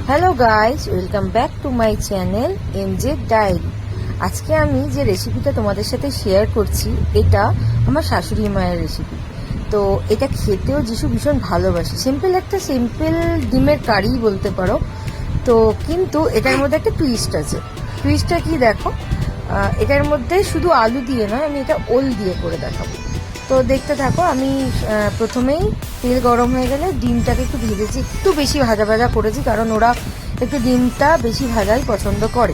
Hello guys, welcome back to my channel MJ diary. আজকে আমি যে রেসিপিটা তোমাদের সাথে শেয়ার করছি, এটা আমার শাশুড়ি মায়ের রেসিপি। তো এটা খেতেও যিশু ভীষণ ভালোবাসে। সিম্পল ডিমের কারি বলতে পারো। তো কিন্তু এটার মধ্যে একটা টুইস্ট আছে। টুইস্টটা কি দেখো, এটার মধ্যে শুধু আলু দিয়ে নয়, আমি এটা ওল দিয়ে করে দেখাবো। তো দেখতে থাকো। আমি প্রথমেই তেল গরম হয়ে গেলে ডিমটাকে একটু ভেজেছি, একটু বেশি ভাজা ভাজা করেছি, কারণ ওরা একটু ডিমটা বেশি ভাজাই পছন্দ করে।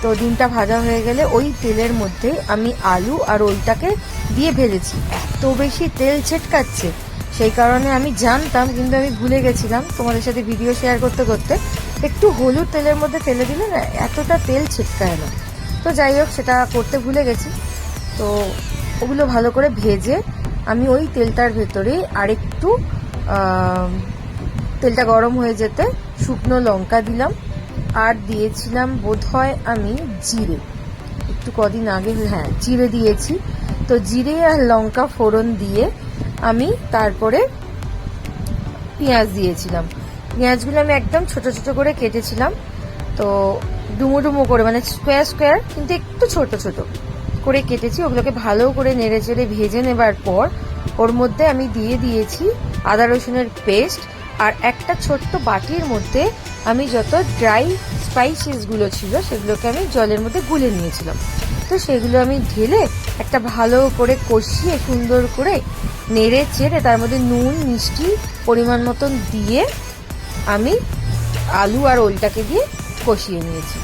তো ডিমটা ভাজা হয়ে গেলে ওই তেলের মধ্যে আমি আলু আর ওইটাকে দিয়ে ভেজেছি। এত বেশি তেল ছেটকাচ্ছে, সেই কারণে আমি জানতাম, কিন্তু আমি ভুলে গেছিলাম তোমাদের সাথে ভিডিও শেয়ার করতে করতে। একটু হলুদ তেলের মধ্যে ফেলে দিলে না এতটা তেল ছিটকায় না। তো যাই হোক, সেটা করতে ভুলে গেছি। তো ওগুলো ভালো করে ভেজে আমি ওই তেলটার ভেতরে আরেকটু তেলটা গরম হয়ে যেতে শুকনো লঙ্কা দিলাম, আর দিয়েছিলাম বোধহয় আমি জিরে। একটু কদিন আগে জিরে দিয়েছি। তো জিরে আর লঙ্কা ফোড়ন দিয়ে আমি তারপরে পেঁয়াজ দিয়েছিলাম। পেঁয়াজগুলো আমি একদম ছোট ছোট করে কেটেছিলাম। তো ডুমো ডুমো করে, মানে স্কোয়ার স্কোয়ার, কিন্তু একটু ছোট ছোট করে কেটেছি। ওগুলোকে ভালো করে নেড়ে চেড়ে ভেজে নেবার পর ওর মধ্যে আমি দিয়ে দিয়েছি আদা রসুনের পেস্ট, আর একটা ছোট্ট বাটির মধ্যে আমি যত ড্রাই স্পাইসেসগুলো ছিল সেগুলোকে আমি জলের মধ্যে গুলে নিয়েছিলাম। তো সেগুলো আমি ঢেলে একটা ভালো করে কষিয়ে সুন্দর করে নেড়ে চেড়ে তার মধ্যে নুন মিষ্টি পরিমাণ মতন দিয়ে আমি আলু আর ওলটাকে দিয়ে কষিয়ে নিয়েছি।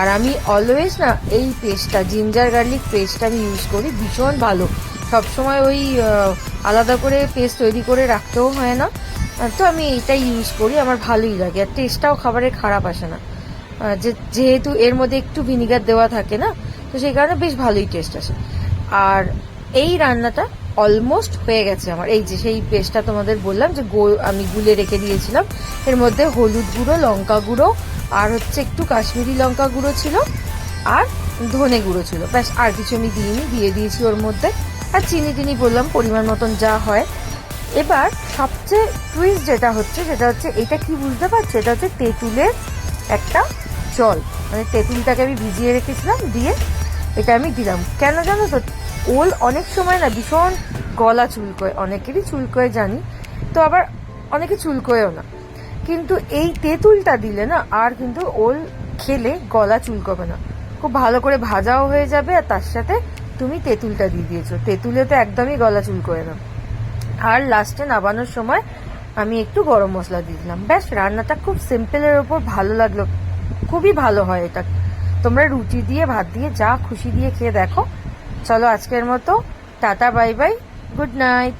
আর আমি অলওয়েজ না এই পেস্টটা, জিঞ্জার গার্লিক পেস্টটা আমি ইউজ করি, ভীষণ ভালো। সবসময় ওই আলাদা করে পেস্ট তৈরি করে রাখতেও হয় না। তো আমি এইটাই ইউজ করি, আমার ভালোই লাগে, আর টেস্টটাও খাবারের খারাপ আসে না। যেহেতু এর মধ্যে একটু ভিনিগার দেওয়া থাকে না, তো সেই কারণে বেশ ভালোই টেস্ট আসে। আর এই রান্নাটা অলমোস্ট হয়ে গেছে আমার। এই যে সেই পেস্টটা তোমাদের বললাম যে আমি গুলে রেখে দিয়েছিলাম, এর মধ্যে হলুদ গুঁড়ো, লঙ্কা গুঁড়ো, আর একটু কাশ্মীরি লঙ্কা গুঁড়ো ছিল, আর ধনে গুঁড়ো ছিল। ব্যাস, আর কিছু আমি দিয়ে দিয়েছি ওর মধ্যে। আর চিনি টিনি বললাম পরিমাণ মতন যা হয়। এবার সবচেয়ে টুইস্ট যেটা হচ্ছে এটা কি বুঝতে পারছো, এটা হচ্ছে তেঁতুলের একটা জল, মানে তেঁতুলটাকে আমি ভিজিয়ে রেখেছিলাম, দিয়ে এটা আমি দিলাম। কেন জানো তো, ওল অনেক সময় না ভীষণ গলা চুলকোয়, অনেকেরই চুলকোয় জানি, তো আবার অনেকে চুলকোয়ও না। কিন্তু এই তেঁতুলটা দিলে না আর কিন্তু ওল খেলে গলা চুলকোবে না, খুব ভালো করে ভাজাও হয়ে যাবে, আর তার সাথে তুমি তেঁতুলটা দিয়ে দিয়েছো, তেঁতুলে তো একদমই গলা চুলকোয় না। আর লাস্টে নামানোর সময় আমি একটু গরম মশলা দিয়ে দিলাম। ব্যাস, রান্নাটা খুব সিম্পলের ওপর ভালো লাগলো, খুবই ভালো হয় এটা। তোমরা রুটি দিয়ে, ভাত দিয়ে, যা খুশি দিয়ে খেয়ে দেখো। চলো আজকের মতো tata, bye bye, good night.